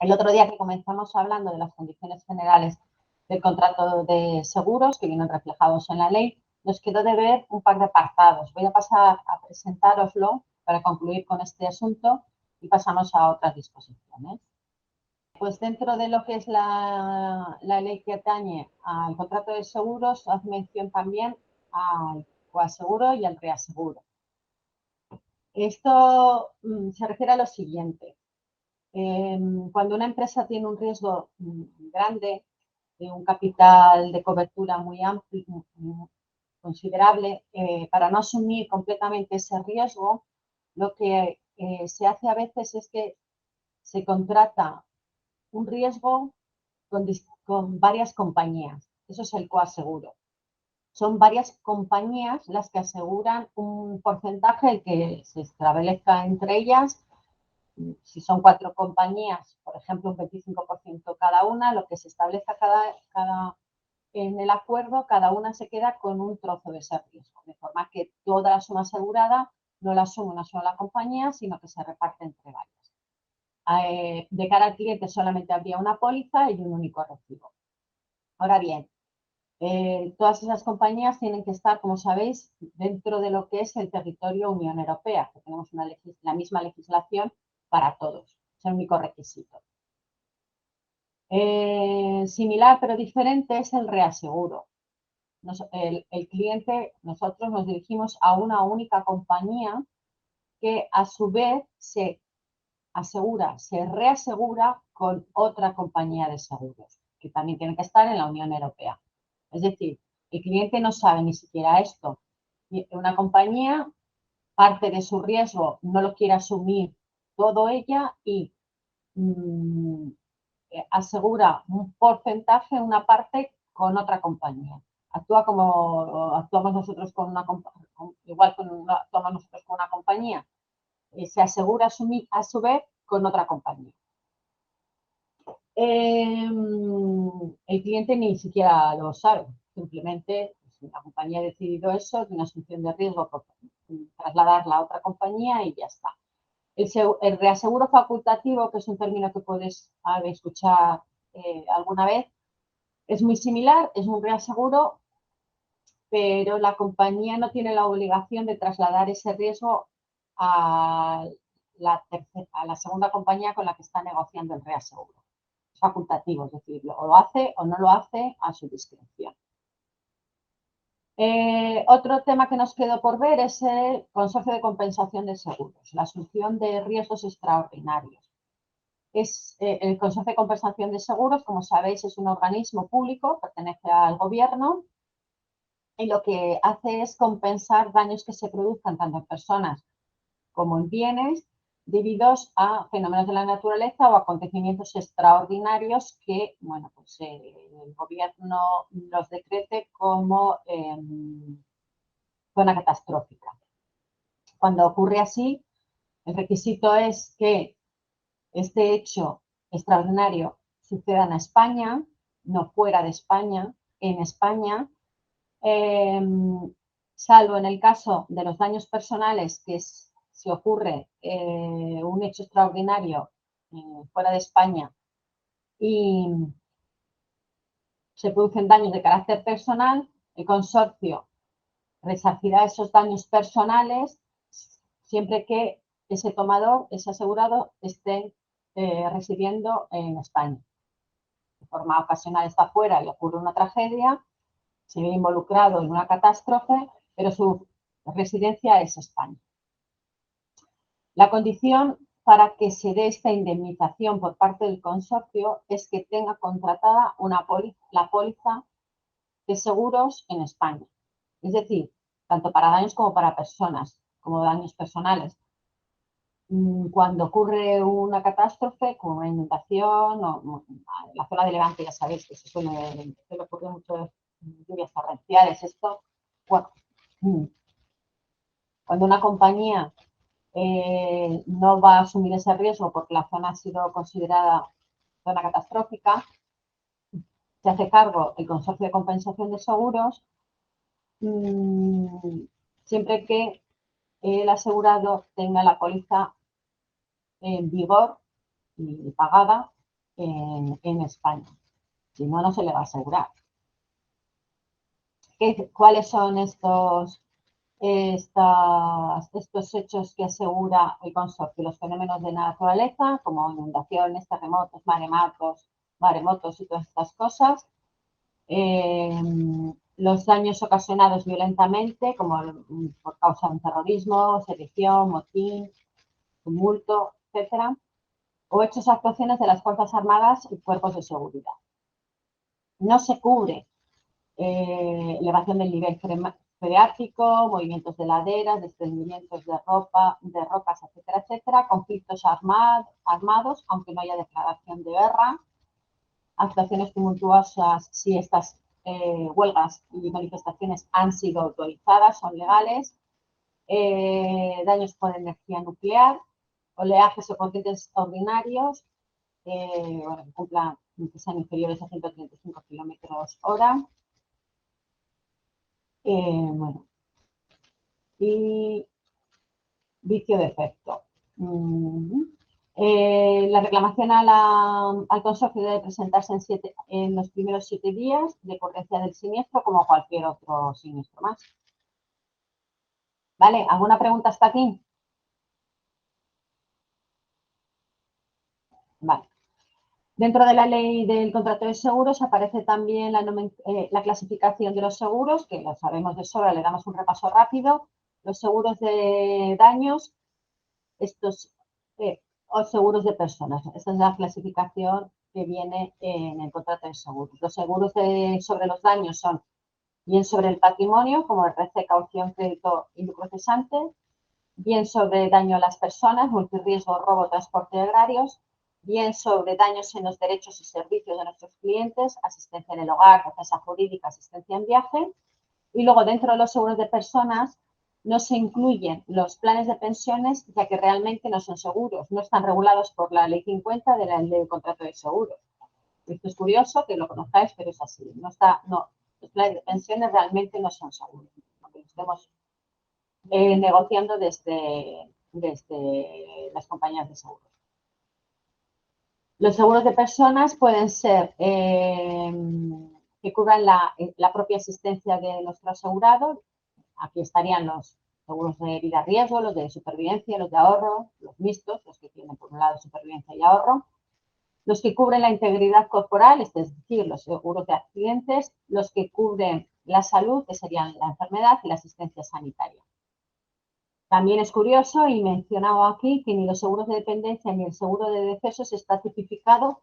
El otro día que comenzamos hablando de las condiciones generales del contrato de seguros que vienen reflejados en la ley, nos quedó de ver un par de apartados. Voy a pasar a presentároslo para concluir con este asunto y pasamos a otras disposiciones. Pues dentro de lo que es la ley que atañe al contrato de seguros, hace mención también al coaseguro y al reaseguro. Esto se refiere a lo siguiente. Cuando una empresa tiene un riesgo grande, de un capital de cobertura muy amplio, considerable, para no asumir completamente ese riesgo, lo que se hace a veces es que se contrata un riesgo con varias compañías. Eso es el coaseguro. Son varias compañías las que aseguran un porcentaje, el que se establezca entre ellas. Si son 4 compañías, por ejemplo, un 25% cada una, lo que se establezca en el acuerdo, cada una se queda con un trozo de ese riesgo, de forma que toda la suma asegurada no la asume una sola compañía, sino que se reparte entre varias. De cara al cliente solamente habría una póliza y un único recibo. Ahora bien, todas esas compañías tienen que estar, como sabéis, dentro de lo que es el territorio Unión Europea, que tenemos la misma legislación para todos. Es el único requisito. Similar pero diferente es el reaseguro. El cliente, nosotros nos dirigimos a una única compañía que a su vez se asegura, se reasegura con otra compañía de seguros, que también tiene que estar en la Unión Europea. Es decir, el cliente no sabe ni siquiera esto. Una compañía, parte de su riesgo, no lo quiere asumir todo ella y asegura un porcentaje, una parte con otra compañía. Actúa como actuamos nosotros con una compañía, igual que actuamos nosotros con una compañía, se asegura a su vez con otra compañía. El cliente ni siquiera lo sabe, simplemente pues, la compañía ha decidido eso, de una asunción de riesgo por trasladarla a otra compañía y ya está. El reaseguro facultativo, que es un término que puedes escuchar alguna vez, es muy similar, es un reaseguro, pero la compañía no tiene la obligación de trasladar ese riesgo a la segunda compañía con la que está negociando el reaseguro. Es facultativo, es decir, o lo hace o no lo hace a su discreción. Otro tema que nos quedó por ver es el consorcio de compensación de seguros, la asunción de riesgos extraordinarios. El Consorcio de Compensación de Seguros, como sabéis, es un organismo público, pertenece al gobierno y lo que hace es compensar daños que se produzcan tanto en personas como en bienes debidos a fenómenos de la naturaleza o acontecimientos extraordinarios que, bueno, pues el gobierno los decrete como zona catastrófica. Cuando ocurre así, el requisito es que este hecho extraordinario suceda en España, no fuera de España, en España, salvo en el caso de los daños personales, que es, si ocurre un hecho extraordinario fuera de España y se producen daños de carácter personal, el consorcio resarcirá esos daños personales siempre que ese tomador, ese asegurado, esté residiendo en España. De forma ocasional está fuera y ocurre una tragedia, se ve involucrado en una catástrofe, pero su residencia es España. La condición para que se dé esta indemnización por parte del consorcio es que tenga contratada la póliza de seguros en España. Es decir, tanto para daños como para personas, como daños personales. Cuando ocurre una catástrofe, como una inundación, o la zona de Levante, ya sabéis que se suele ocurrir mucho lluvias torrenciales, esto, bueno, cuando una compañía no va a asumir ese riesgo porque la zona ha sido considerada zona catastrófica, se hace cargo el Consorcio de Compensación de Seguros siempre que el asegurado tenga la póliza en vigor y pagada en España. Si no, no se le va a asegurar. ¿Cuáles son estos hechos que asegura el consorcio? Los fenómenos de naturaleza, como inundaciones, terremotos, maremotos y todas estas cosas. Los daños ocasionados violentamente, como por causa de un terrorismo, sedición, motín, tumulto, etcétera. O hechos o actuaciones de las Fuerzas Armadas y cuerpos de seguridad. No se cubre elevación del nivel freático, movimientos de laderas, desprendimientos de rocas, etcétera, etcétera, conflictos armados, aunque no haya declaración de guerra, actuaciones tumultuosas si estas huelgas y manifestaciones han sido autorizadas, son legales, daños por energía nuclear, oleajes o corrientes ordinarios, bueno, que cumplan, que sean inferiores a 135 kilómetros hora. Bueno, y vicio de efecto. La reclamación al consorcio debe presentarse en los primeros 7 días de ocurrencia del siniestro, como cualquier otro siniestro más. ¿Vale? ¿Alguna pregunta hasta aquí? Vale. Dentro de la ley del contrato de seguros aparece también la clasificación de los seguros, que lo sabemos de sobra, le damos un repaso rápido. Los seguros de daños, o seguros de personas. Esta es la clasificación que viene en el contrato de seguros. Los seguros sobre los daños son bien sobre el patrimonio, como el RC, caución, crédito y lucro cesante, bien sobre daño a las personas, multirriesgo, robo, transporte de agrarios, bien sobre daños en los derechos y servicios de nuestros clientes, asistencia en el hogar, defensa jurídica, asistencia en viaje. Y luego, dentro de los seguros de personas, no se incluyen los planes de pensiones, ya que realmente no son seguros, no están regulados por la Ley 50 de la Ley de Contrato de Seguros. Esto es curioso que lo conozcáis, pero es así. Los planes de pensiones realmente no son seguros, aunque lo estemos negociando desde las compañías de seguros. Los seguros de personas pueden ser que cubran la propia asistencia de nuestro asegurado. Aquí estarían los seguros de vida riesgo, los de supervivencia, los de ahorro, los mixtos, los que tienen por un lado supervivencia y ahorro, los que cubren la integridad corporal, es decir, los seguros de accidentes, los que cubren la salud, que serían la enfermedad y la asistencia sanitaria. También es curioso y mencionado aquí que ni los seguros de dependencia ni el seguro de decesos está tipificado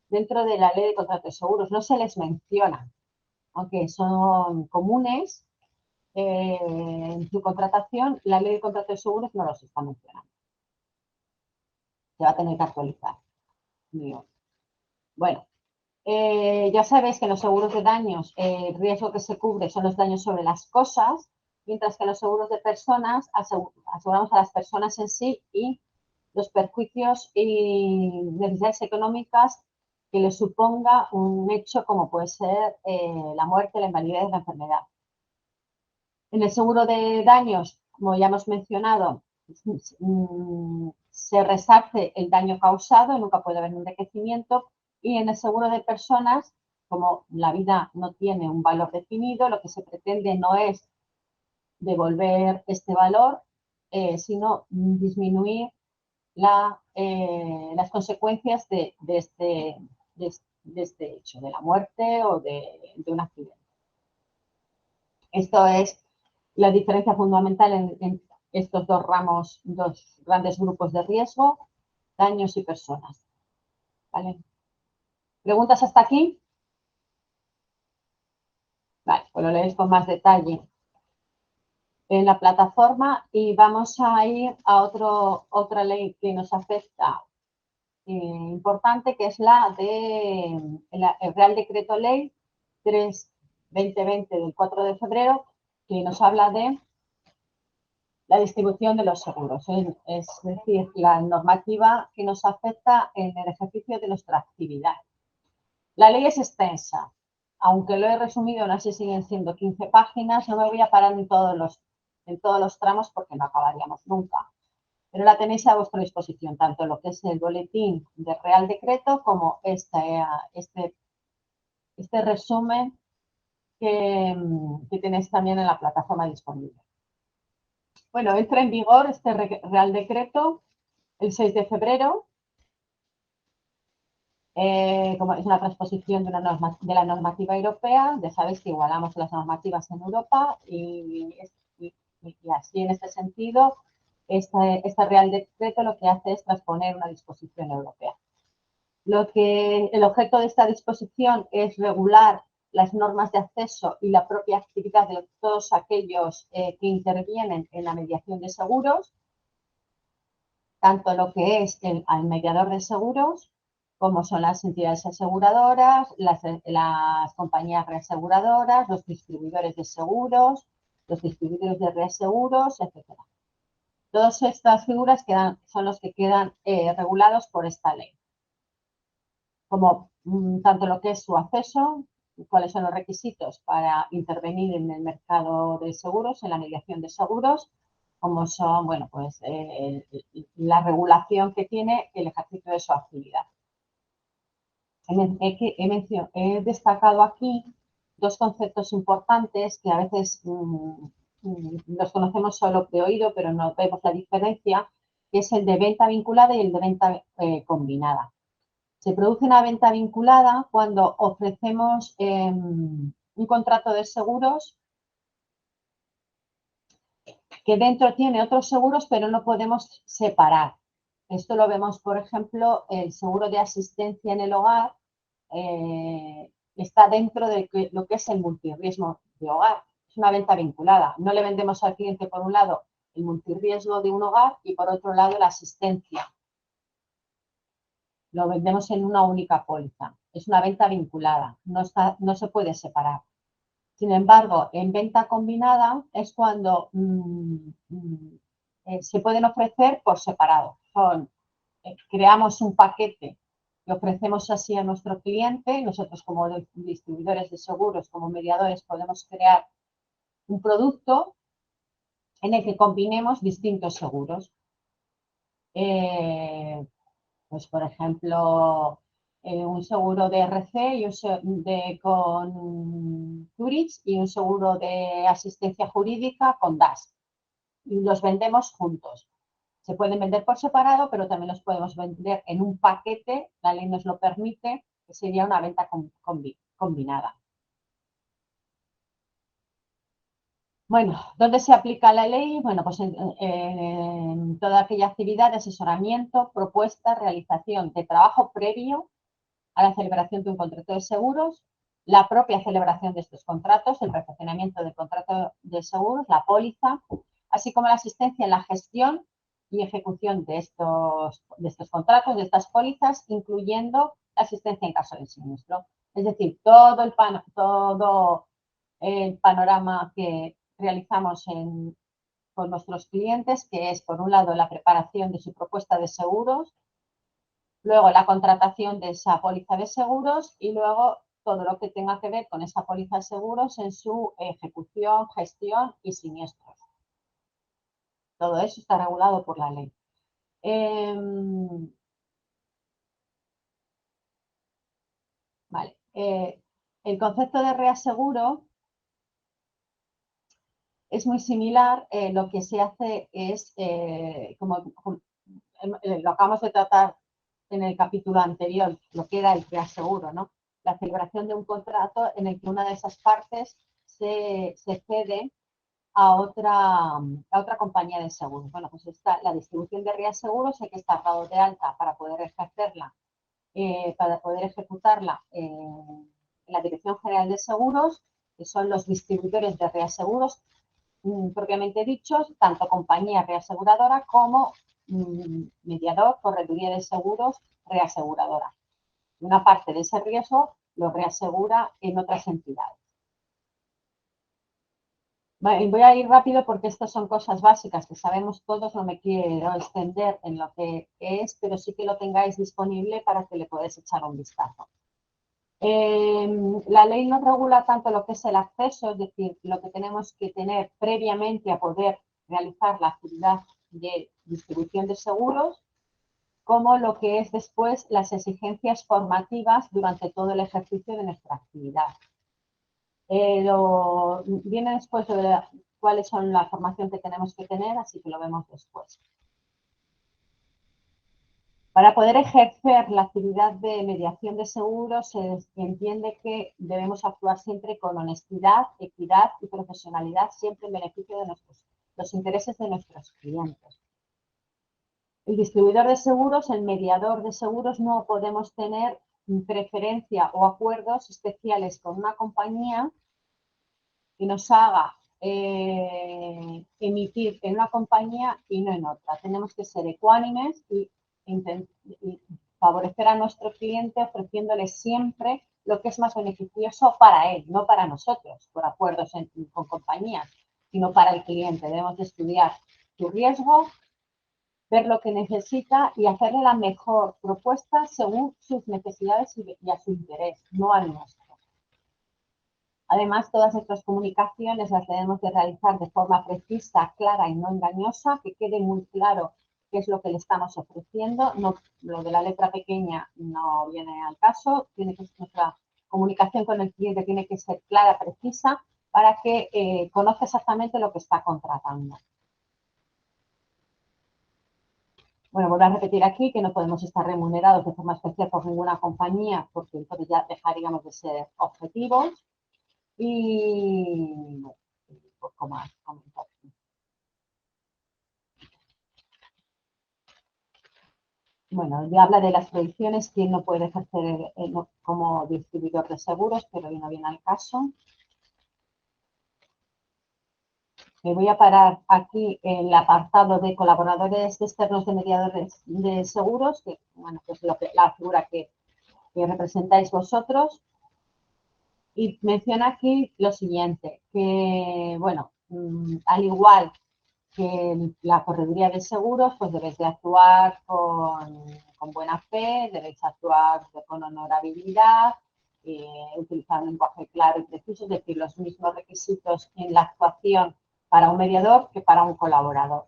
dentro de la ley de contratos de seguros. No se les menciona, aunque son comunes en su contratación, la ley de contratos de seguros no los está mencionando. Se va a tener que actualizar. Bueno, ya sabéis que en los seguros de daños el riesgo que se cubre son los daños sobre las cosas, mientras que en los seguros de personas aseguramos a las personas en sí y los perjuicios y necesidades económicas que les suponga un hecho como puede ser la muerte, la invalidez, la enfermedad. En el seguro de daños, como ya hemos mencionado, se resarce el daño causado, nunca puede haber un enriquecimiento, y en el seguro de personas, como la vida no tiene un valor definido, lo que se pretende no es devolver este valor, sino disminuir las consecuencias de este hecho, de la muerte o de un accidente. Esto es la diferencia fundamental en estos dos grandes grupos de riesgo, daños y personas. ¿Vale? ¿Preguntas hasta aquí? Vale, pues lo leéis con más detalle en la plataforma y vamos a ir a otra ley que nos afecta importante, que es el Real Decreto Ley 3/2020 del 4 de febrero, que nos habla de la distribución de los seguros, es decir, la normativa que nos afecta en el ejercicio de nuestra actividad. La ley es extensa, aunque lo he resumido, aún así siguen siendo 15 páginas, no me voy a parar en todos los tramos porque no acabaríamos nunca. pero la tenéis a vuestra disposición, tanto lo que es el boletín de Real Decreto como este resumen que tenéis también en la plataforma disponible. Bueno, entra en vigor este Real Decreto el 6 de febrero. Como es una transposición de la normativa europea, ya sabéis que igualamos las normativas en Europa y así en este sentido, este Real Decreto lo que hace es transponer una disposición europea. El objeto de esta disposición es regular las normas de acceso y la propia actividad de todos aquellos que intervienen en la mediación de seguros, tanto lo que es al mediador de seguros, como son las entidades aseguradoras, las compañías reaseguradoras, los distribuidores de seguros, los distribuidores de reaseguros, etc. Todas estas figuras son los que quedan regulados por esta ley. Como tanto lo que es su acceso, cuáles son los requisitos para intervenir en el mercado de seguros, en la mediación de seguros, como son, bueno, pues la regulación que tiene el ejercicio de su actividad. He destacado aquí dos conceptos importantes que a veces los conocemos solo de oído, pero no vemos la diferencia, que es el de venta vinculada y el de venta combinada. Se produce una venta vinculada cuando ofrecemos un contrato de seguros que dentro tiene otros seguros, pero no podemos separar. Esto lo vemos, por ejemplo, el seguro de asistencia en el hogar está dentro de lo que es el multirriesgo de hogar. Es una venta vinculada. No le vendemos al cliente, por un lado, el multirriesgo de un hogar y, por otro lado, la asistencia. Lo vendemos en una única póliza. Es una venta vinculada. No se puede separar. Sin embargo, en venta combinada es cuando se pueden ofrecer por separado. Creamos un paquete que ofrecemos así a nuestro cliente. Nosotros, como distribuidores de seguros, como mediadores, podemos crear un producto en el que combinemos distintos seguros. Pues, por ejemplo, un seguro de RC con Zurich y un seguro de asistencia jurídica con DAS. Y los vendemos juntos. Se pueden vender por separado, pero también los podemos vender en un paquete, la ley nos lo permite, que sería una venta combinada. Bueno, ¿dónde se aplica la ley? Bueno, pues en toda aquella actividad de asesoramiento, propuesta, realización de trabajo previo a la celebración de un contrato de seguros, la propia celebración de estos contratos, el perfeccionamiento del contrato de seguros, la póliza, así como la asistencia en la gestión y ejecución de estos contratos, de estas pólizas, incluyendo la asistencia en caso de siniestro. Es decir, todo el panorama que realizamos con nuestros clientes, que es, por un lado, la preparación de su propuesta de seguros, luego la contratación de esa póliza de seguros y luego todo lo que tenga que ver con esa póliza de seguros en su ejecución, gestión y siniestros. Todo eso está regulado por la ley. Vale. El concepto de reaseguro es muy similar. Lo que se hace es, como lo acabamos de tratar en el capítulo anterior, lo que era el reaseguro, ¿no? La celebración de un contrato en el que una de esas partes se cede a otra compañía de seguros. Bueno, pues la distribución de reaseguros hay que estar dado de alta para poder ejercerla, para poder ejecutarla en la Dirección General de Seguros, que son los distribuidores de reaseguros propiamente dichos, tanto compañía reaseguradora como mediador, correduría de seguros, reaseguradora. Una parte de ese riesgo lo reasegura en otras entidades. Voy a ir rápido porque estas son cosas básicas que sabemos todos, no me quiero extender en lo que es, pero sí que lo tengáis disponible para que le podáis echar un vistazo. La ley nos regula tanto lo que es el acceso, es decir, lo que tenemos que tener previamente a poder realizar la actividad de distribución de seguros, como lo que es después las exigencias formativas durante todo el ejercicio de nuestra actividad. Viene después de cuáles son la formación que tenemos que tener, así que lo vemos después. Para poder ejercer la actividad de mediación de seguros, se entiende que debemos actuar siempre con honestidad, equidad y profesionalidad, siempre en beneficio de los intereses de nuestros clientes. El distribuidor de seguros, el mediador de seguros, no podemos tener preferencia o acuerdos especiales con una compañía que nos haga emitir en una compañía y no en otra. Tenemos que ser ecuánimes y favorecer a nuestro cliente ofreciéndole siempre lo que es más beneficioso para él, no para nosotros, por acuerdos con compañías, sino para el cliente. Debemos de estudiar su riesgo, ver lo que necesita y hacerle la mejor propuesta según sus necesidades y a su interés, no al nuestro. Además, todas nuestras comunicaciones las debemos de realizar de forma precisa, clara y no engañosa, que quede muy claro qué es lo que le estamos ofreciendo. No, lo de la letra pequeña no viene al caso. Nuestra comunicación con el cliente tiene que ser clara, precisa, para que conozca exactamente lo que está contratando. Bueno, vuelvo a repetir aquí que no podemos estar remunerados de forma especial por ninguna compañía, porque entonces ya dejaríamos de ser objetivos. Y poco más comentar. Bueno, ya habla de las prohibiciones, quién no puede ejercer como distribuidor de seguros, pero no viene al caso. Me voy a parar aquí en el apartado de colaboradores externos de mediadores de seguros, que bueno, pues la figura que representáis vosotros. Y menciona aquí lo siguiente, que bueno, al igual que la correduría de seguros, pues debéis de actuar con buena fe, debéis actuar con honorabilidad, utilizar un lenguaje claro y preciso, es decir, los mismos requisitos en la actuación para un mediador que para un colaborador.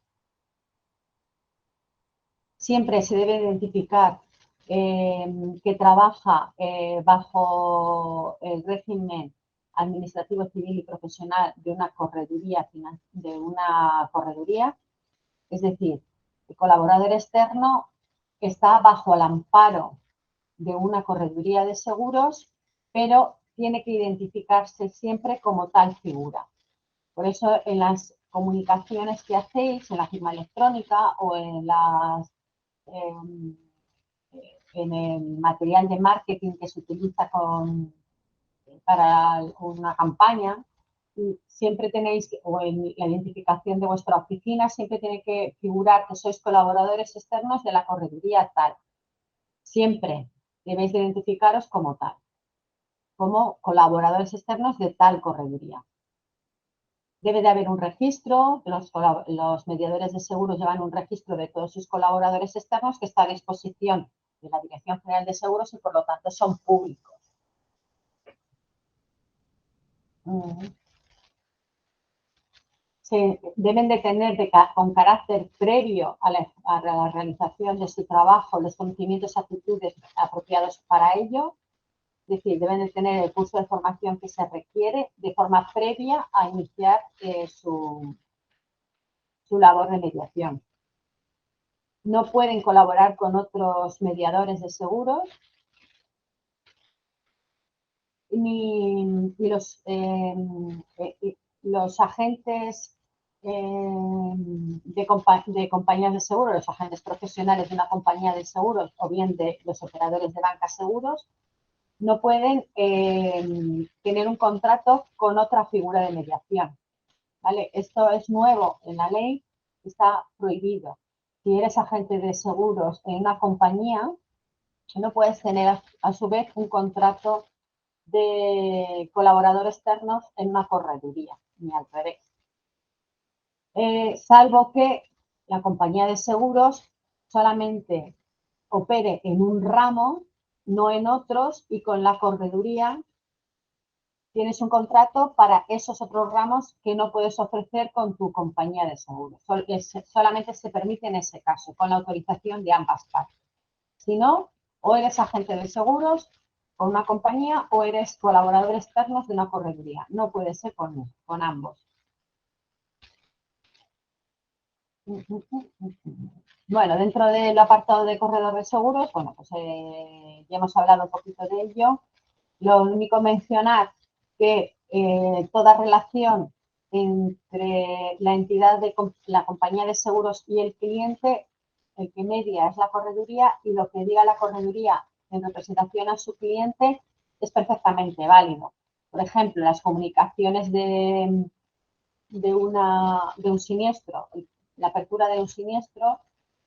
Siempre se debe identificar que trabaja bajo el régimen administrativo, civil y profesional de una correduría, es decir, el colaborador externo está bajo el amparo de una correduría de seguros, pero tiene que identificarse siempre como tal figura. Por eso en las comunicaciones que hacéis, en la firma electrónica o en el material de marketing que se utiliza para una campaña, siempre tenéis, o en la identificación de vuestra oficina, siempre tiene que figurar que sois colaboradores externos de la correduría tal. Siempre debéis de identificaros como tal, como colaboradores externos de tal correduría. Debe de haber un registro, los mediadores de seguros llevan un registro de todos sus colaboradores externos que está a disposición de la Dirección General de Seguros y por lo tanto son públicos. Se deben de tener con carácter previo a la realización de su trabajo los conocimientos y actitudes apropiados para ello. Es decir, deben de tener el curso de formación que se requiere de forma previa a iniciar su labor de mediación. No pueden colaborar con otros mediadores de seguros ni los agentes de compañías de seguros, los agentes profesionales de una compañía de seguros o bien de los operadores de banca seguros, no pueden tener un contrato con otra figura de mediación. ¿Vale? Esto es nuevo en la ley, está prohibido. Si eres agente de seguros en una compañía, no puedes tener a su vez un contrato de colaboradores externos en una correduría, ni al revés. Salvo que la compañía de seguros solamente opere en un ramo, no en otros, y con la correduría tienes un contrato para esos otros ramos que no puedes ofrecer con tu compañía de seguros. Solamente se permite en ese caso, con la autorización de ambas partes. Si no, o eres agente de seguros con una compañía o eres colaborador externo de una correduría. No puede ser con ambos. Bueno, dentro del apartado de corredor de seguros, bueno, pues ya hemos hablado un poquito de ello. Lo único mencionar que toda relación entre la entidad de la compañía de seguros y el cliente, el que media es la correduría y lo que diga la correduría en representación a su cliente es perfectamente válido. Por ejemplo, las comunicaciones de un siniestro, la apertura de un siniestro,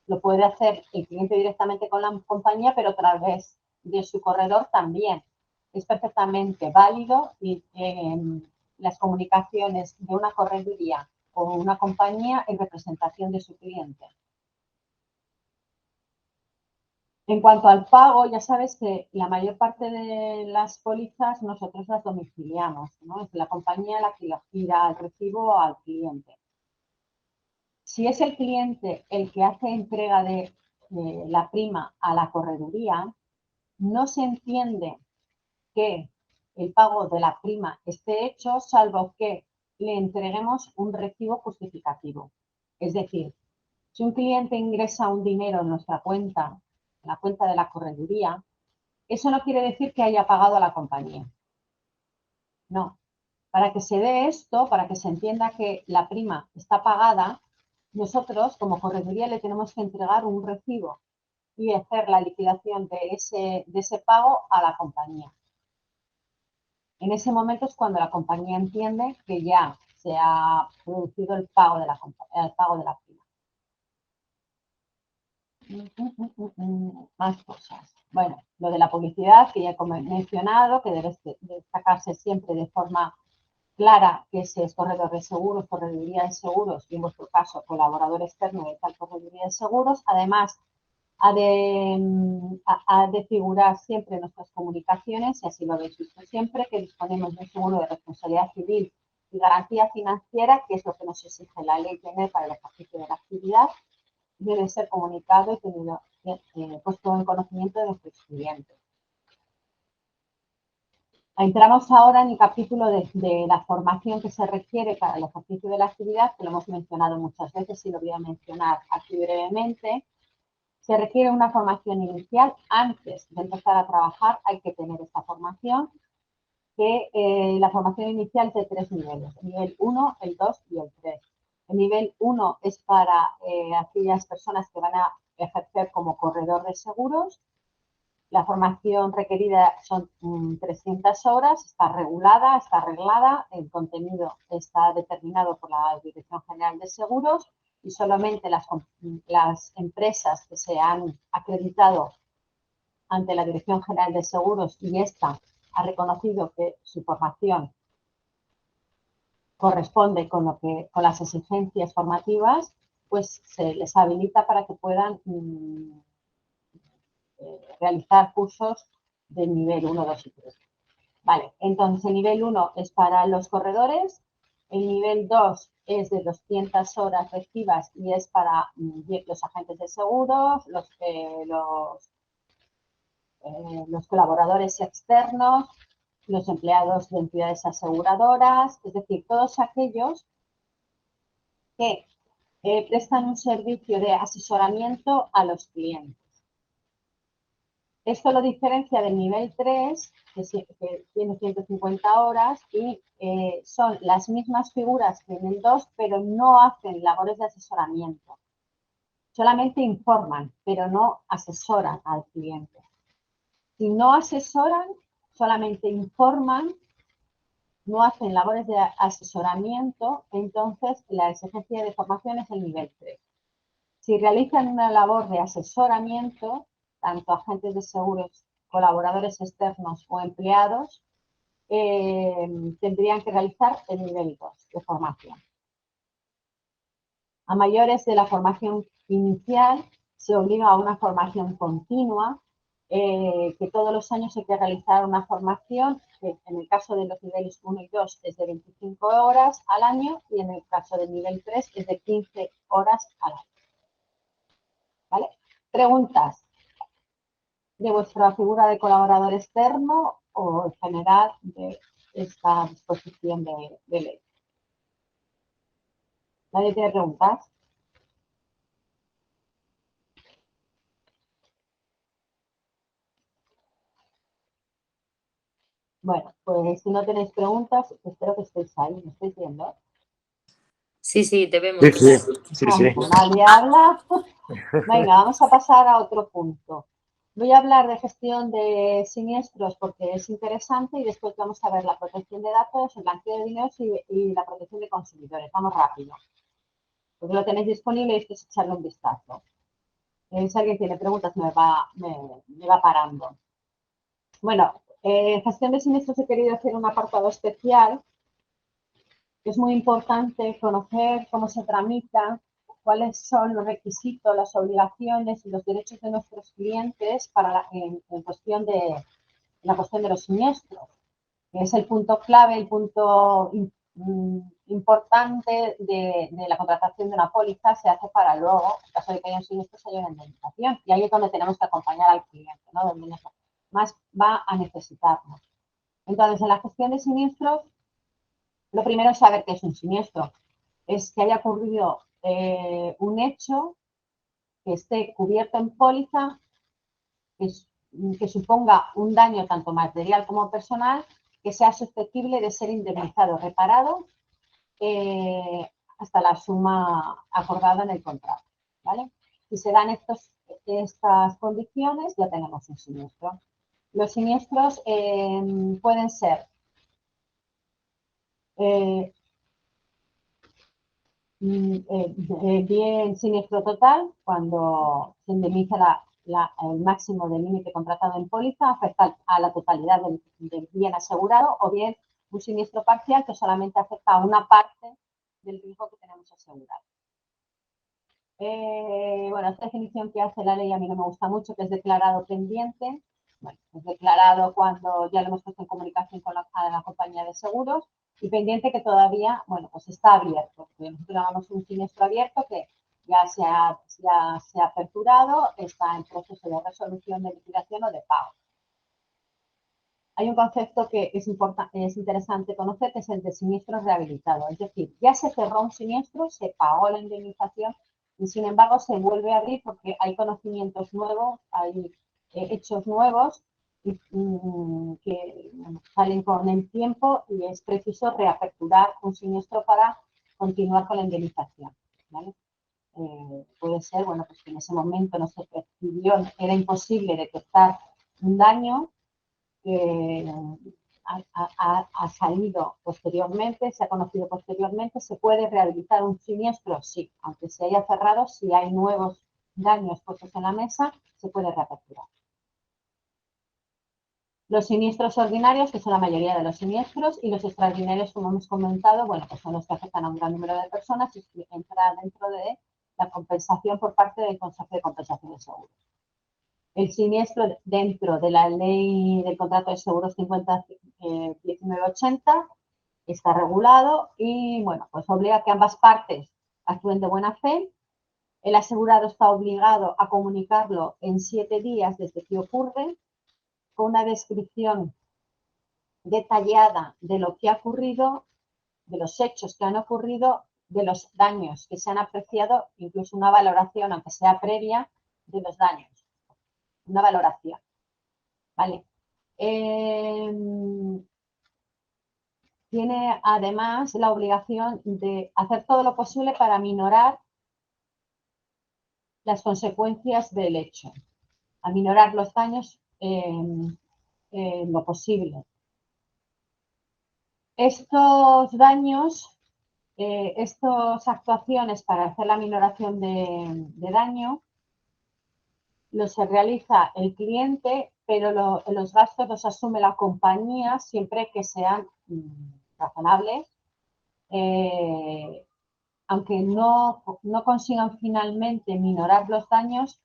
lo puede hacer el cliente directamente con la compañía, pero a través de su corredor también. Es perfectamente válido y las comunicaciones de una correduría o una compañía en representación de su cliente. En cuanto al pago, ya sabes que la mayor parte de las pólizas nosotros las domiciliamos, ¿no? Es la compañía la que la gira el recibo al cliente. Si es el cliente el que hace entrega de la prima a la correduría, no se entiende que el pago de la prima esté hecho, salvo que le entreguemos un recibo justificativo. Es decir, si un cliente ingresa un dinero en nuestra cuenta, en la cuenta de la correduría, eso no quiere decir que haya pagado a la compañía. No. Para que se dé esto, para que se entienda que la prima está pagada, nosotros como correduría le tenemos que entregar un recibo y hacer la liquidación de ese pago a la compañía. En ese momento es cuando la compañía entiende que ya se ha producido el pago de la prima. Más cosas. Bueno, lo de la publicidad, que ya como he mencionado, que debe destacarse siempre de forma clara que ese es corredor de seguros, correduría de seguros y en vuestro caso colaborador externo de tal correduría de seguros. Además, ha de figurar siempre en nuestras comunicaciones, y así lo habéis visto siempre, que disponemos de un seguro de responsabilidad civil y garantía financiera, que es lo que nos exige la ley tener para el ejercicio de la actividad, debe ser comunicado y tenido puesto en conocimiento de nuestros clientes. Entramos ahora en el capítulo de la formación que se requiere para el ejercicio de la actividad, que lo hemos mencionado muchas veces y lo voy a mencionar aquí brevemente. Se requiere una formación inicial. Antes de empezar a trabajar hay que tener esta formación, que la formación inicial es de 3 niveles, el nivel 1, el 2 y el 3. El nivel 1 es para aquellas personas que van a ejercer como corredor de seguros. La formación requerida son 300 horas, está regulada, está arreglada, el contenido está determinado por la Dirección General de Seguros y solamente las empresas que se han acreditado ante la Dirección General de Seguros y esta ha reconocido que su formación corresponde con las exigencias formativas, pues se les habilita para que puedan realizar cursos del nivel 1, 2 y 3. Vale, entonces el nivel 1 es para los corredores, el nivel 2 es de 200 horas lectivas y es para los agentes de seguros, los colaboradores externos, los empleados de entidades aseguradoras, es decir, todos aquellos que prestan un servicio de asesoramiento a los clientes. Esto lo diferencia del nivel 3, que tiene 150 horas y son las mismas figuras que en el 2, pero no hacen labores de asesoramiento. Solamente informan, pero no asesoran al cliente. Si no asesoran, solamente informan, no hacen labores de asesoramiento, entonces la exigencia de formación es el nivel 3. Si realizan una labor de asesoramiento, tanto agentes de seguros, colaboradores externos o empleados, tendrían que realizar el nivel 2 de formación. A mayores de la formación inicial, se obliga a una formación continua que todos los años hay que realizar una formación, que en el caso de los niveles 1 y 2 es de 25 horas al año y en el caso del nivel 3 es de 15 horas al año. ¿Vale? Preguntas de vuestra figura de colaborador externo o en general de esta disposición de ley. ¿Nadie tiene preguntas? Bueno, pues si no tenéis preguntas, espero que estéis ahí, ¿me estáis viendo? Sí, sí, te vemos. Sí. Nadie habla. Venga, vamos a pasar a otro punto. Voy a hablar de gestión de siniestros porque es interesante y después vamos a ver la protección de datos, el blanqueo de dinero y la protección de consumidores. Vamos rápido, porque lo tenéis disponible y esto es echarle un vistazo. Si alguien tiene preguntas me va parando. Bueno, gestión de siniestros he querido hacer un apartado especial. Es muy importante conocer cómo se tramita, cuáles son los requisitos, las obligaciones y los derechos de nuestros clientes para en cuestión de la cuestión de los siniestros, que es el punto clave, el punto importante de la contratación de una póliza. Se hace para luego, en caso de que haya un siniestro, se haya una indemnización. Y ahí es donde tenemos que acompañar al cliente, ¿no? Donde más va a necesitarnos. Entonces, en la gestión de siniestros, lo primero es saber qué es un siniestro. Es que haya ocurrido un hecho que esté cubierto en póliza, que suponga un daño tanto material como personal, que sea susceptible de ser indemnizado, reparado, hasta la suma acordada en el contrato. ¿Vale? Si se dan estas condiciones, ya tenemos un siniestro. Los siniestros pueden ser bien siniestro total, cuando se indemniza el máximo del límite contratado en póliza, afecta a la totalidad del bien asegurado, o bien un siniestro parcial que solamente afecta a una parte del riesgo que tenemos asegurado. Bueno, esta definición que hace la ley a mí no me gusta mucho, que es declarado pendiente. Bueno, es declarado cuando ya lo hemos puesto en comunicación con la compañía de seguros, y pendiente que todavía, bueno, pues está abierto. Nosotros llamamos un siniestro abierto que ya se ha aperturado, está en proceso de resolución de liquidación o de pago. Hay un concepto que es interesante conocer, que es el de siniestro rehabilitado. Es decir, ya se cerró un siniestro, se pagó la indemnización y sin embargo se vuelve a abrir porque hay conocimientos nuevos, hay hechos nuevos que salen con el tiempo y es preciso reaperturar un siniestro para continuar con la indemnización. ¿Vale? Puede ser, bueno, pues que en ese momento no se percibió, era imposible detectar un daño que ha salido posteriormente, se ha conocido posteriormente. ¿Se puede rehabilitar un siniestro? Sí, aunque se haya cerrado, si hay nuevos daños puestos en la mesa, se puede reaperturar. Los siniestros ordinarios, que son la mayoría de los siniestros, y los extraordinarios, como hemos comentado, bueno, pues son los que afectan a un gran número de personas y entra dentro de la compensación por parte del Consejo de Compensación de Seguros. El siniestro dentro de la ley del contrato de seguros 50-1980 está regulado y, bueno, pues obliga a que ambas partes actúen de buena fe. El asegurado está obligado a comunicarlo en 7 días desde que ocurre, con una descripción detallada de lo que ha ocurrido, de los hechos que han ocurrido, de los daños que se han apreciado, incluso una valoración, aunque sea previa, de los daños. Una valoración. ¿Vale? Tiene además la obligación de hacer todo lo posible para minorar las consecuencias del hecho, a minorar los daños en lo posible. Estos daños, estas actuaciones para hacer la minoración de daño, los realiza el cliente, pero los gastos los asume la compañía siempre que sean razonables, aunque no consigan finalmente minorar los daños,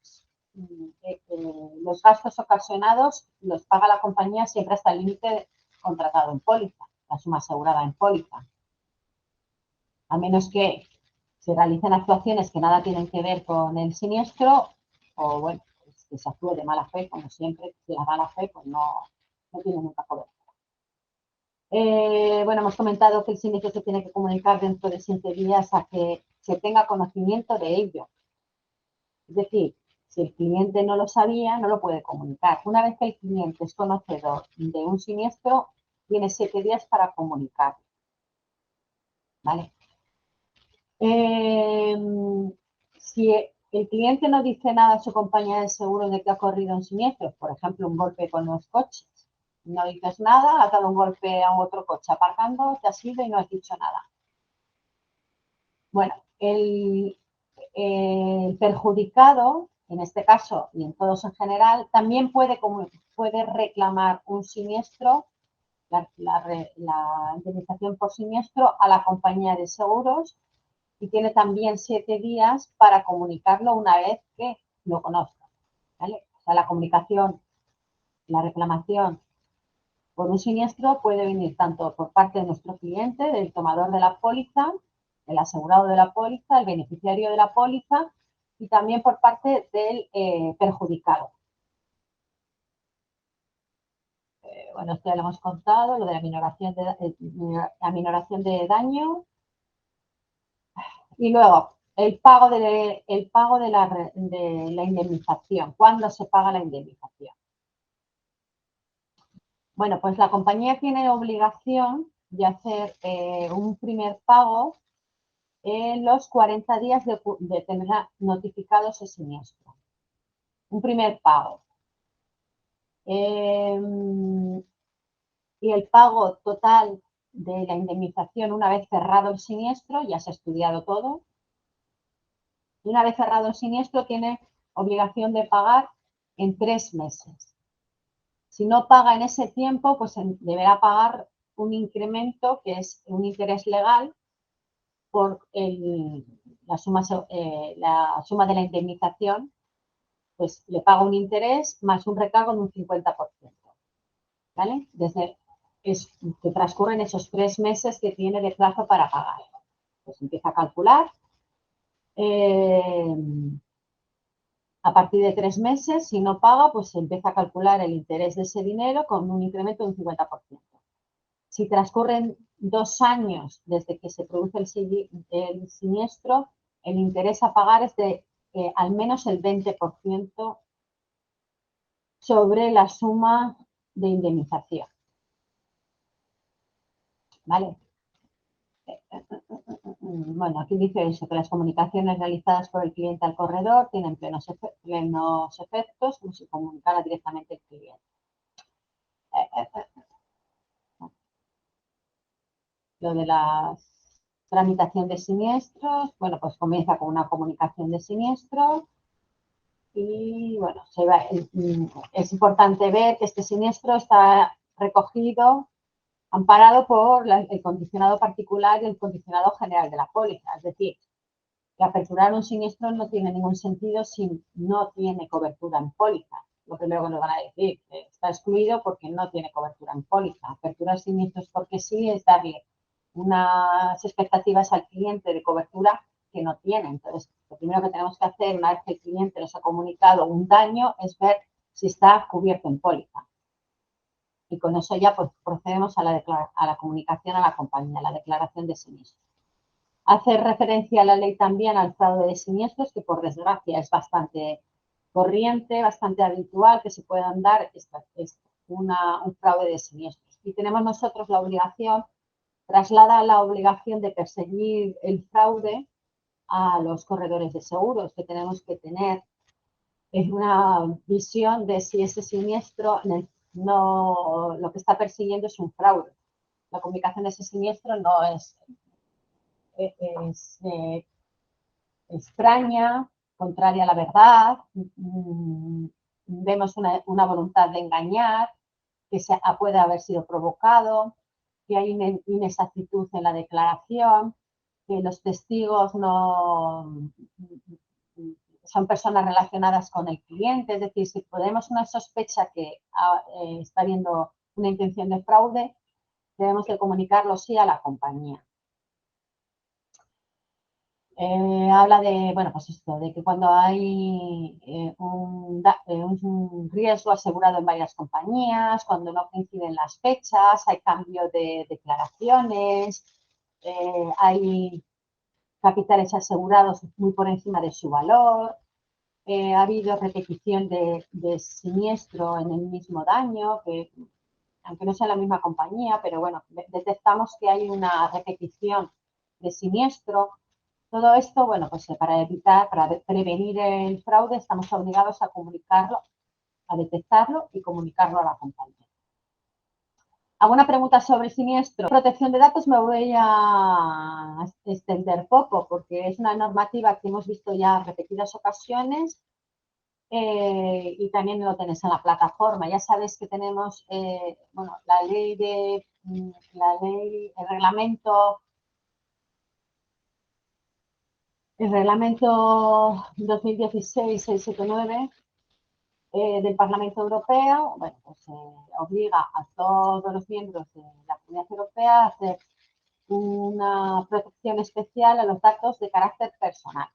los gastos ocasionados los paga la compañía siempre hasta el límite contratado en póliza, la suma asegurada en póliza. A menos que se realicen actuaciones que nada tienen que ver con el siniestro o, bueno, pues que se actúe de mala fe, como siempre, si la mala fe pues no tiene nunca cobertura. Bueno, hemos comentado que el siniestro se tiene que comunicar dentro de 7 días a que se tenga conocimiento de ello. Es decir, si el cliente no lo sabía, no lo puede comunicar. Una vez que el cliente es conocedor de un siniestro, tiene 7 días para comunicarlo. ¿Vale? Si el cliente no dice nada a su compañía de seguros de que ha ocurrido un siniestro, por ejemplo, un golpe con los coches, no dices nada, has dado un golpe a otro coche aparcando, te has ido y no has dicho nada. Bueno, el perjudicado, en este caso y en todos en general, también puede reclamar un siniestro, la indemnización por siniestro a la compañía de seguros, y tiene también 7 días para comunicarlo una vez que lo conozca. ¿Vale? O sea, la comunicación, la reclamación por un siniestro puede venir tanto por parte de nuestro cliente, del tomador de la póliza, el asegurado de la póliza, el beneficiario de la póliza, y también por parte del perjudicado. Bueno, esto ya lo hemos contado, lo de la aminoración de daño. Y luego, el pago de la indemnización. ¿Cuándo se paga la indemnización? Bueno, pues la compañía tiene obligación de hacer un primer pago en los 40 días de tener notificado ese siniestro. Un primer pago. Y el pago total de la indemnización una vez cerrado el siniestro, ya se ha estudiado todo. Y una vez cerrado el siniestro tiene obligación de pagar en 3 meses. Si no paga en ese tiempo, pues deberá pagar un incremento que es un interés legal por la suma de la indemnización, pues le paga un interés más un recargo de un 50%. ¿Vale? Desde que transcurren esos 3 meses que tiene de plazo para pagar. Pues empieza a calcular. A partir de 3 meses, si no paga, pues se empieza a calcular el interés de ese dinero con un incremento de un 50%. Si transcurren 2 años desde que se produce el siniestro, el interés a pagar es de al menos el 20% sobre la suma de indemnización. ¿Vale? Bueno, aquí dice eso, que las comunicaciones realizadas por el cliente al corredor tienen plenos efectos, como si comunicara directamente el cliente. Lo de la tramitación de siniestros, bueno, pues comienza con una comunicación de siniestro y, bueno, es importante ver que este siniestro está recogido, amparado por el condicionado particular y el condicionado general de la póliza. Es decir, que aperturar un siniestro no tiene ningún sentido si no tiene cobertura en póliza. Lo que luego nos van a decir, que está excluido porque no tiene cobertura en póliza. Aperturar siniestros porque sí es darle unas expectativas al cliente de cobertura que no tiene. Entonces, lo primero que tenemos que hacer una vez que el cliente nos ha comunicado un daño es ver si está cubierto en póliza. Y con eso ya pues, procedemos a la comunicación a la compañía, a la declaración de siniestro. Hace referencia a la ley también al fraude de siniestros, que por desgracia es bastante corriente, bastante habitual que se puedan dar un fraude de siniestros. Y tenemos nosotros la obligación, traslada la obligación de perseguir el fraude a los corredores de seguros, que tenemos que tener una visión de si ese siniestro lo que está persiguiendo es un fraude. La comunicación de ese siniestro no es extraña, contraria a la verdad, vemos una voluntad de engañar, que puede haber sido provocado, que hay inexactitud en la declaración, que los testigos son personas relacionadas con el cliente, es decir, si podemos una sospecha que está habiendo una intención de fraude, debemos de comunicarlo sí a la compañía. Habla de, bueno, pues esto, de que cuando hay un riesgo asegurado en varias compañías, cuando no coinciden las fechas, hay cambio de declaraciones, hay capitales asegurados muy por encima de su valor, ha habido repetición de siniestro en el mismo daño, que aunque no sea la misma compañía, pero bueno, detectamos que hay una repetición de siniestro. Todo esto, bueno, pues para prevenir el fraude, estamos obligados a comunicarlo, a detectarlo y comunicarlo a la compañía. ¿Alguna pregunta sobre siniestro? Protección de datos me voy a extender poco porque es una normativa que hemos visto ya en repetidas ocasiones y también lo tenéis en la plataforma. Ya sabéis que tenemos, bueno, el reglamento 2016-679 del Parlamento Europeo, bueno, pues obliga a todos los miembros de la Comunidad Europea a hacer una protección especial a los datos de carácter personal.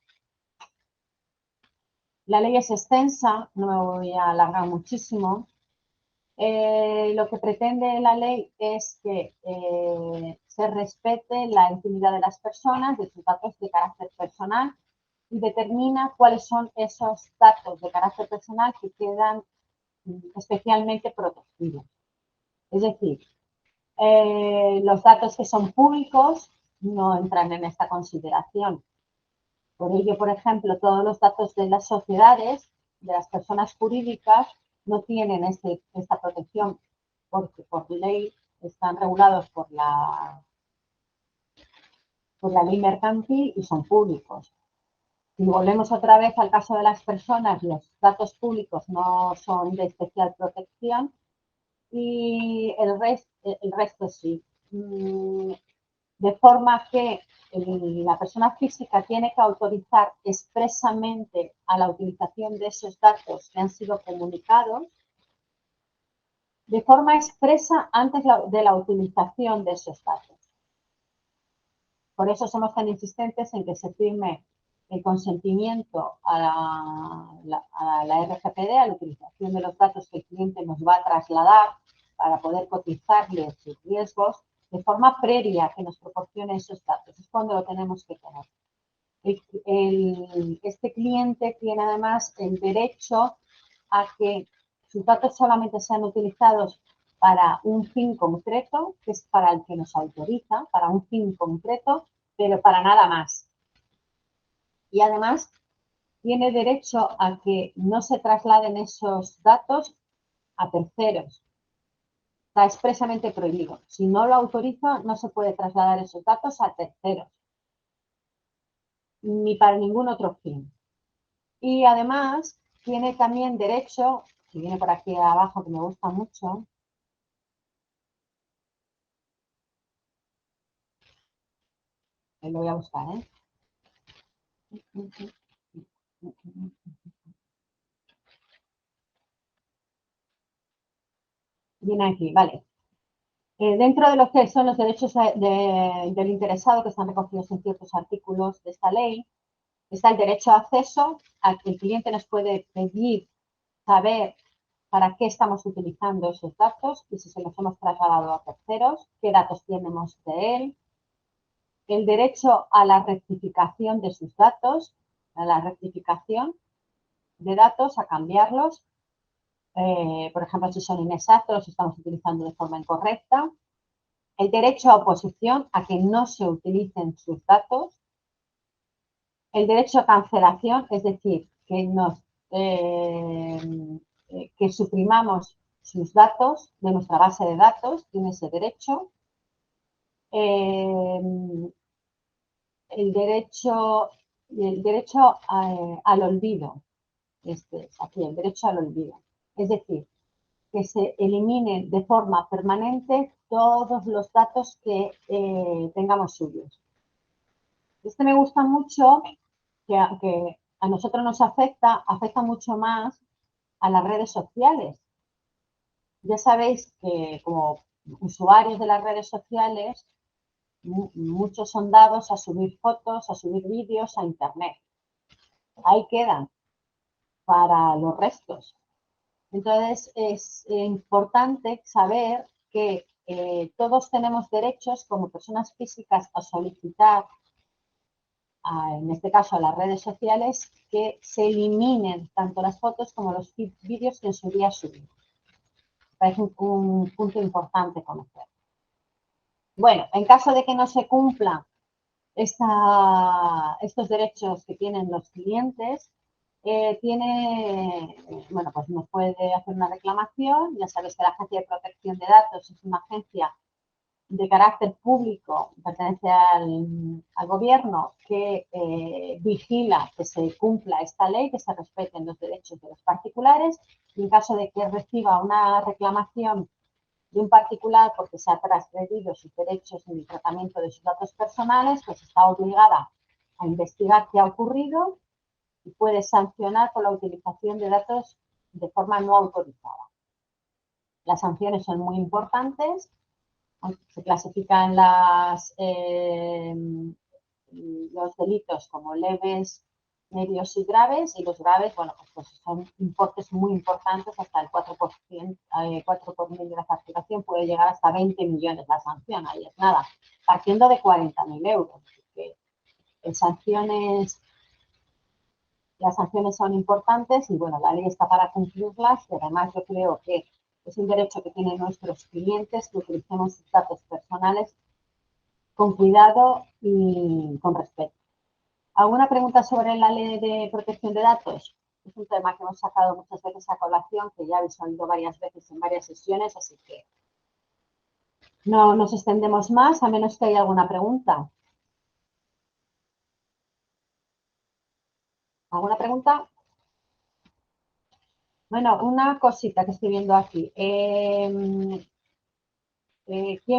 La ley es extensa, no me voy a alargar muchísimo. Lo que pretende la ley es que se respete la intimidad de las personas, de sus datos de carácter personal, y determina cuáles son esos datos de carácter personal que quedan especialmente protegidos. Es decir, los datos que son públicos no entran en esta consideración. Por ello, por ejemplo, todos los datos de las sociedades, de las personas jurídicas, no tienen esta protección porque por ley están regulados por la ley mercantil y son públicos. Si volvemos otra vez al caso de las personas, los datos públicos no son de especial protección y el resto sí. De forma que la persona física tiene que autorizar expresamente a la utilización de esos datos que han sido comunicados de forma expresa antes de la utilización de esos datos. Por eso somos tan insistentes en que se firme el consentimiento a la RGPD, a la utilización de los datos que el cliente nos va a trasladar para poder cotizarle sus riesgos de forma previa que nos proporcione esos datos. Es cuando lo tenemos que tener. Este cliente tiene además el derecho a que sus datos solamente sean utilizados para un fin concreto, que es para el que nos autoriza, para un fin concreto, pero para nada más. Y además tiene derecho a que no se trasladen esos datos a terceros. Está expresamente prohibido. Si no lo autorizo, no se puede trasladar esos datos a terceros, ni para ningún otro fin. Y además tiene también derecho, que viene por aquí abajo, que me gusta mucho, lo voy a buscar, Viene aquí, vale. Dentro de lo que son los derechos del interesado, que están recogidos en ciertos artículos de esta ley, está el derecho a acceso, a que el cliente nos puede pedir saber para qué estamos utilizando esos datos y si se los hemos trasladado a terceros, qué datos tenemos de él. El derecho a la rectificación de sus datos, a la rectificación de datos, a cambiarlos. Por ejemplo, si son inexactos, los estamos utilizando de forma incorrecta. El derecho a oposición, a que no se utilicen sus datos. El derecho a cancelación, es decir, que suprimamos sus datos de nuestra base de datos, tiene ese derecho. El derecho al olvido, aquí, el derecho al olvido. Es decir, que se eliminen de forma permanente todos los datos que tengamos suyos. Me gusta mucho que a nosotros nos afecta mucho más a las redes sociales. Ya sabéis que como usuarios de las redes sociales, muchos son dados a subir fotos, a subir vídeos a internet. Ahí quedan para los restos. Entonces, es importante saber que todos tenemos derechos como personas físicas a solicitar, en este caso a las redes sociales, que se eliminen tanto las fotos como los vídeos que en su día subí. Parece un punto importante conocer. Bueno, en caso de que no se cumplan estos derechos que tienen los clientes, bueno, pues nos puede hacer una reclamación. Ya sabes que la Agencia de Protección de Datos es una agencia de carácter público, pertenece al gobierno, que vigila que se cumpla esta ley, que se respeten los derechos de los particulares. Y en caso de que reciba una reclamación de un particular porque se ha transgredido sus derechos en el tratamiento de sus datos personales, pues está obligada a investigar qué ha ocurrido y puede sancionar por la utilización de datos de forma no autorizada. Las sanciones son muy importantes. Se clasifican los delitos como leves, medios y graves, y los graves, bueno, pues son importes muy importantes, hasta el 4%, 4 por mil de la facturación, puede llegar hasta 20 millones la sanción, ahí es nada, partiendo de 40.000 euros. Que las sanciones son importantes y, bueno, la ley está para cumplirlas, y además yo creo que es un derecho que tienen nuestros clientes que utilicemos sus datos personales con cuidado y con respeto. ¿Alguna pregunta sobre la ley de protección de datos? Es un tema que hemos sacado muchas veces a colación, que ya habéis oído varias veces en varias sesiones, así que no nos extendemos más, a menos que haya alguna pregunta. ¿Alguna pregunta? Bueno, una cosita que estoy viendo aquí. ¿Quién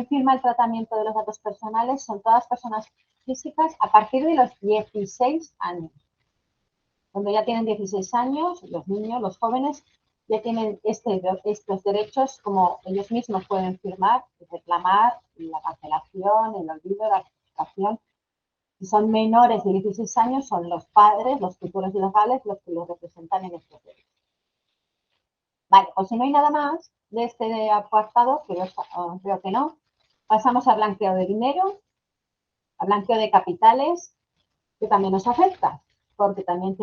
firma el tratamiento de los datos personales? Son todas personas físicas a partir de los 16 años. Cuando ya tienen 16 años, los niños, los jóvenes, ya tienen estos derechos, como ellos mismos pueden firmar y reclamar la cancelación, el olvido, la rectificación. Si son menores de 16 años, son los padres, los tutores legales, los que los representan en estos derechos. Vale, pues si no hay nada más de este apartado, que yo creo que no, pasamos al blanqueo de dinero, al blanqueo de capitales, que también nos afecta, porque también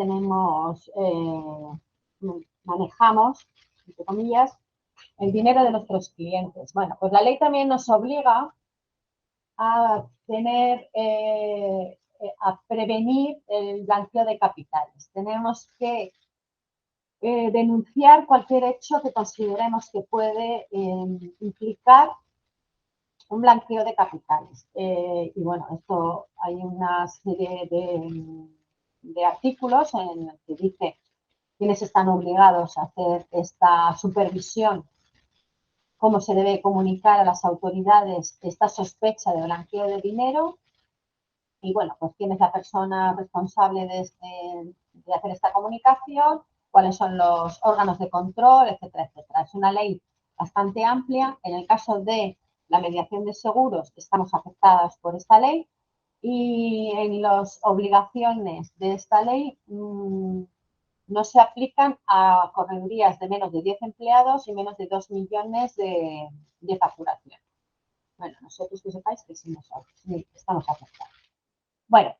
manejamos, entre comillas, el dinero de nuestros clientes. Bueno, pues la ley también nos obliga a a prevenir el blanqueo de capitales. Tenemos que denunciar cualquier hecho que consideremos que puede implicar un blanqueo de capitales. Y bueno, esto hay una serie de artículos en los que dice quiénes están obligados a hacer esta supervisión, cómo se debe comunicar a las autoridades esta sospecha de blanqueo de dinero y, bueno, pues quién es la persona responsable de hacer esta comunicación, cuáles son los órganos de control, etcétera, etcétera. Es una ley bastante amplia. En el caso de la mediación de seguros, estamos afectadas por esta ley, y en las obligaciones de esta ley no se aplican a corredurías de menos de 10 empleados y menos de 2 millones de facturación. Bueno, nosotros que sepáis que sí estamos afectados. Bueno,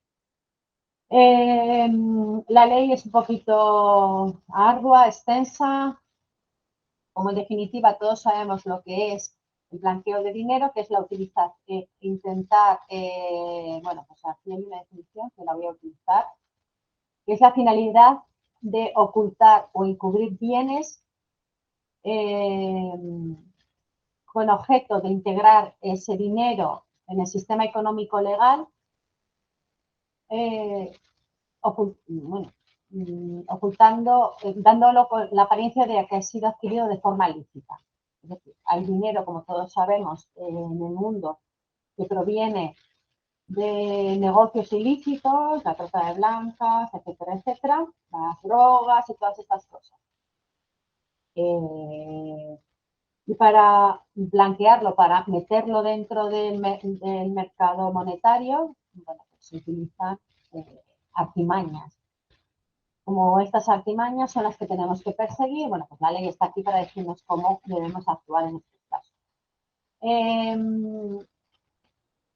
la ley es un poquito ardua, extensa. Como en definitiva todos sabemos lo que es el blanqueo de dinero, que es la utilización, intentar, bueno, pues aquí hay una definición que la voy a utilizar, que es la finalidad de ocultar o encubrir bienes con objeto de integrar ese dinero en el sistema económico legal, ocultando, dándolo con la apariencia de que ha sido adquirido de forma lícita. Es decir, hay dinero, como todos sabemos, en el mundo que proviene de negocios ilícitos, la trata de blancas, etcétera, etcétera, las drogas y todas estas cosas. Y para blanquearlo, para meterlo dentro del mercado monetario, bueno, pues se utilizan artimañas. Como estas artimañas son las que tenemos que perseguir, bueno, pues la ley está aquí para decirnos cómo debemos actuar en estos casos.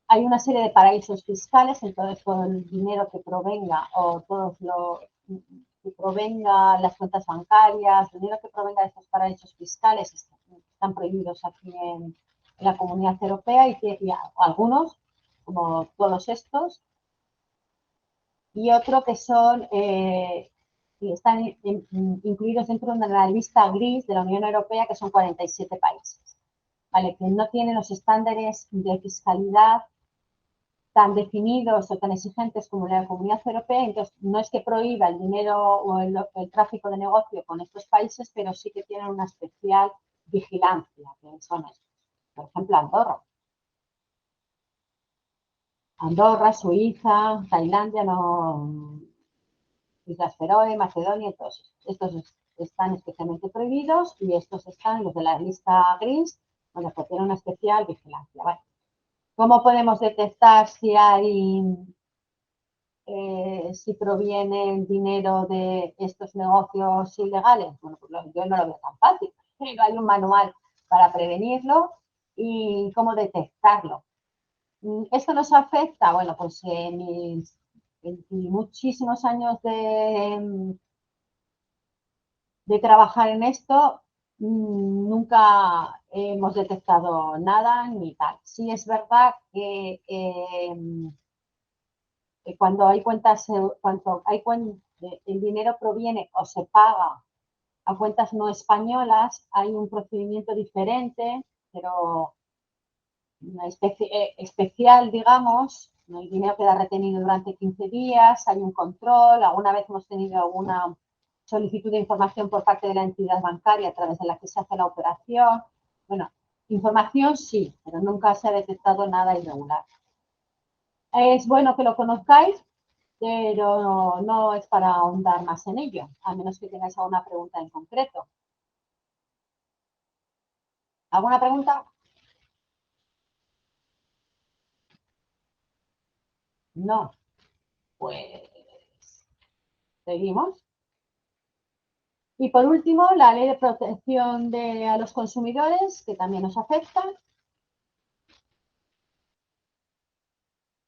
Hay una serie de paraísos fiscales, entonces todo el dinero que provenga o todo lo que provenga las cuentas bancarias, el dinero que provenga de estos paraísos fiscales están prohibidos aquí en la Comunidad Europea y algunos, como todos estos, y otro que son están incluidos dentro de la lista gris de la Unión Europea, que son 47 países, ¿vale? Que no tienen los estándares de fiscalidad tan definidos o tan exigentes como la Comunidad Europea, entonces no es que prohíba el dinero o el tráfico de negocio con estos países, pero sí que tienen una especial vigilancia, que son estos. Por ejemplo, Andorra, Suiza, Tailandia, Islas Feroe, Macedonia, todos estos están especialmente prohibidos y estos están, los de la lista gris, donde pues tienen una especial vigilancia. ¿Vale? ¿Cómo podemos detectar si si proviene el dinero de estos negocios ilegales? Bueno, pues yo no lo veo tan fácil. Hay un manual para prevenirlo y cómo detectarlo. ¿Esto nos afecta? Bueno, pues en mis muchísimos años de trabajar en esto, nunca hemos detectado nada ni tal. Sí es verdad que cuando hay cuentas, el dinero proviene o se paga a cuentas no españolas, hay un procedimiento diferente, pero una especie especial, digamos. El dinero queda retenido durante 15 días, hay un control, alguna vez hemos tenido alguna solicitud de información por parte de la entidad bancaria a través de la que se hace la operación. Bueno, información sí, pero nunca se ha detectado nada irregular. Es bueno que lo conozcáis, pero no es para ahondar más en ello, a menos que tengáis alguna pregunta en concreto. ¿Alguna pregunta? No. Pues seguimos. Y por último, la ley de protección a los consumidores, que también nos afecta,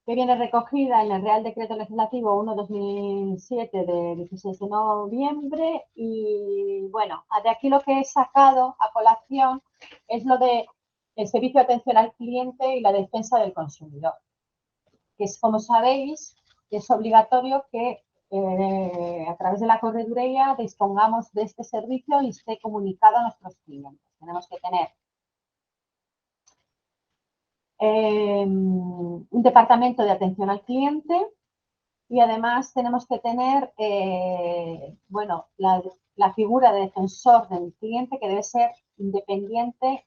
que viene recogida en el Real Decreto Legislativo 1/2007 de 16 de noviembre. Y bueno, de aquí lo que he sacado a colación es lo de el servicio de atención al cliente y la defensa del consumidor, que es, como sabéis, es obligatorio que a través de la correduría dispongamos de este servicio y esté comunicado a nuestros clientes. Tenemos que tener un departamento de atención al cliente y además tenemos que tener, bueno, la figura de defensor del cliente, que debe ser independiente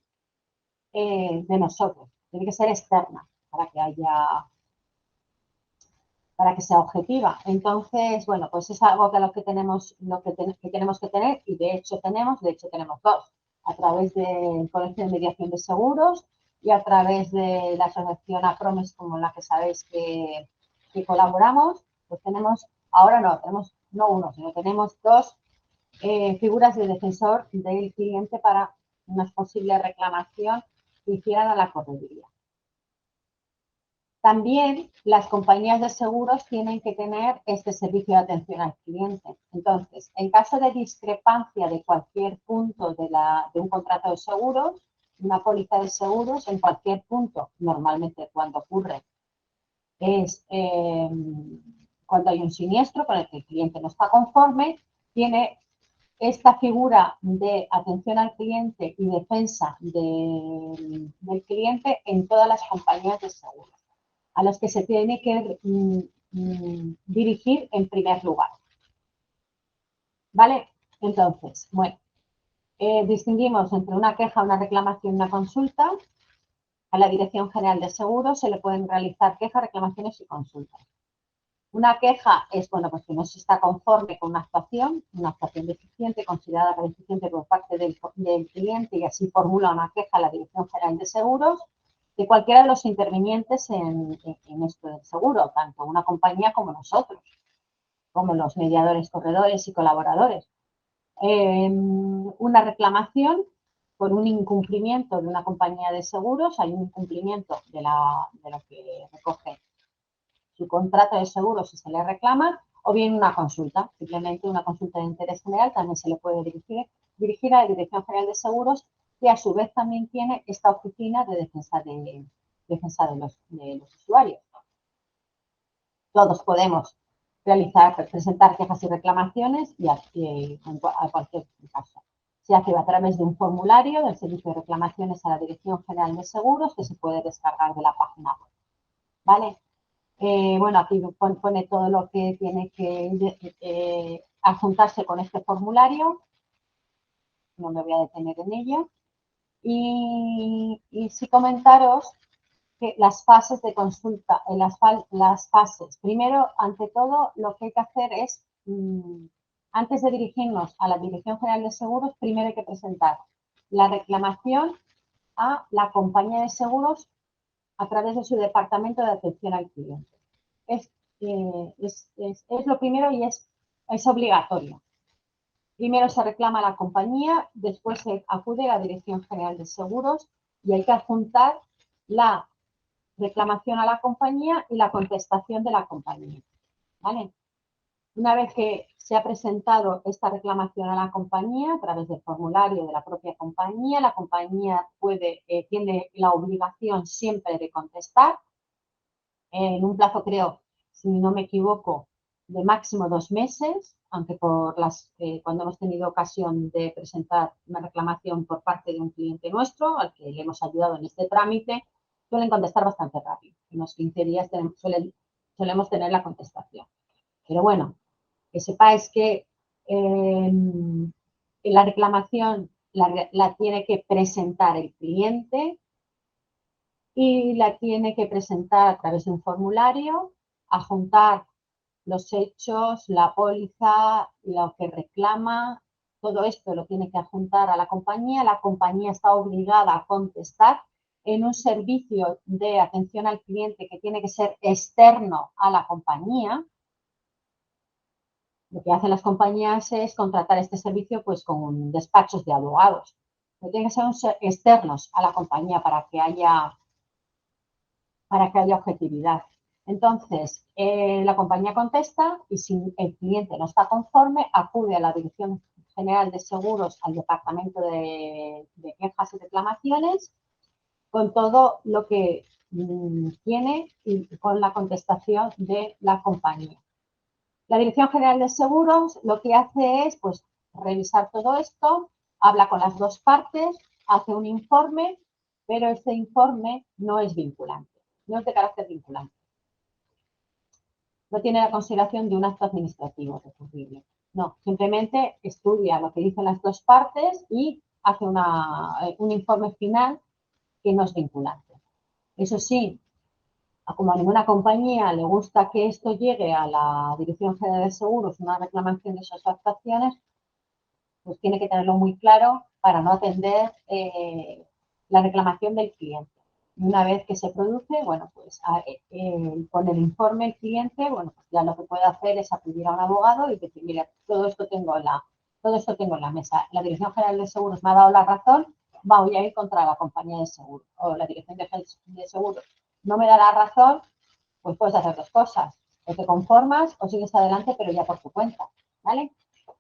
de nosotros, tiene que ser externa para que sea objetiva. Entonces, bueno, pues es algo de lo que tenemos que tener, y de hecho tenemos dos, a través del Colegio de Mediación de Seguros y a través de la asociación APROMES, como la que sabéis que colaboramos. Pues tenemos, ahora no, tenemos no uno, sino tenemos dos figuras de defensor del cliente para una posible reclamación que hicieran a la correduría. También las compañías de seguros tienen que tener este servicio de atención al cliente. Entonces, en caso de discrepancia de cualquier punto de un contrato de seguros, una póliza de seguros, en cualquier punto, normalmente cuando ocurre, es cuando hay un siniestro con el que el cliente no está conforme, tiene esta figura de atención al cliente y defensa del cliente en todas las compañías de seguros, a las que se tiene que dirigir en primer lugar. ¿Vale? Entonces, bueno, distinguimos entre una queja, una reclamación y una consulta. A la Dirección General de Seguros se le pueden realizar quejas, reclamaciones y consultas. Una queja es, bueno, pues que no se está conforme con una actuación deficiente, considerada deficiente por parte del cliente, y así formula una queja a la Dirección General de Seguros de cualquiera de los intervinientes en esto del seguro, tanto una compañía como nosotros, como los mediadores, corredores y colaboradores. Una reclamación por un incumplimiento de una compañía de seguros, hay un incumplimiento de lo que recoge su contrato de seguro si se le reclama, o bien una consulta, simplemente una consulta de interés general también se le puede dirigir a la Dirección General de Seguros, que a su vez también tiene esta oficina de defensa de los usuarios. Todos podemos presentar quejas y reclamaciones y a cualquier caso. Se hace a través de un formulario del Servicio de Reclamaciones a la Dirección General de Seguros que se puede descargar de la página web. ¿Vale? Bueno, aquí pone todo lo que tiene que adjuntarse con este formulario. No me voy a detener en ello. Y sí comentaros que las fases de consulta, las fases. Primero, ante todo, lo que hay que hacer es, antes de dirigirnos a la Dirección General de Seguros, primero hay que presentar la reclamación a la compañía de seguros a través de su departamento de atención al cliente. Es lo primero y es obligatorio. Primero se reclama a la compañía, después se acude a la Dirección General de Seguros y hay que adjuntar la reclamación a la compañía y la contestación de la compañía. ¿Vale? Una vez que se ha presentado esta reclamación a la compañía a través del formulario de la propia compañía, la compañía tiene la obligación siempre de contestar en un plazo, creo, si no me equivoco, de máximo 2 meses, aunque cuando hemos tenido ocasión de presentar una reclamación por parte de un cliente nuestro, al que le hemos ayudado en este trámite, suelen contestar bastante rápido. En los 15 días solemos tener la contestación. Pero bueno, que sepáis que la reclamación la tiene que presentar el cliente y la tiene que presentar a través de un formulario, adjuntar los hechos, la póliza, lo que reclama, todo esto lo tiene que adjuntar a la compañía está obligada a contestar en un servicio de atención al cliente que tiene que ser externo a la compañía. Lo que hacen las compañías es contratar este servicio pues con despachos de abogados. Pero tienen que ser externos a la compañía para que haya objetividad. Entonces, la compañía contesta y si el cliente no está conforme, acude a la Dirección General de Seguros, al Departamento de Quejas y Reclamaciones, con todo lo que tiene y con la contestación de la compañía. La Dirección General de Seguros lo que hace es pues, revisar todo esto, habla con las dos partes, hace un informe, pero este informe no es vinculante. No es de carácter vinculante. No tiene la consideración de un acto administrativo recurrible. No, simplemente estudia lo que dicen las dos partes y hace un informe final que no es vinculante. Eso sí, como a ninguna compañía le gusta que esto llegue a la Dirección General de Seguros, una reclamación de esas actuaciones, pues tiene que tenerlo muy claro para no atender la reclamación del cliente. Y una vez que se produce, bueno, pues con el informe el cliente, bueno, pues ya lo que puede hacer es acudir a un abogado y decir, mira, todo esto tengo en la mesa. La Dirección General de Seguros me ha dado la razón, voy a ir contra la compañía de seguros. O la Dirección de Seguros no me da la razón, pues puedes hacer dos cosas. O te conformas o sigues adelante, pero ya por tu cuenta, ¿vale?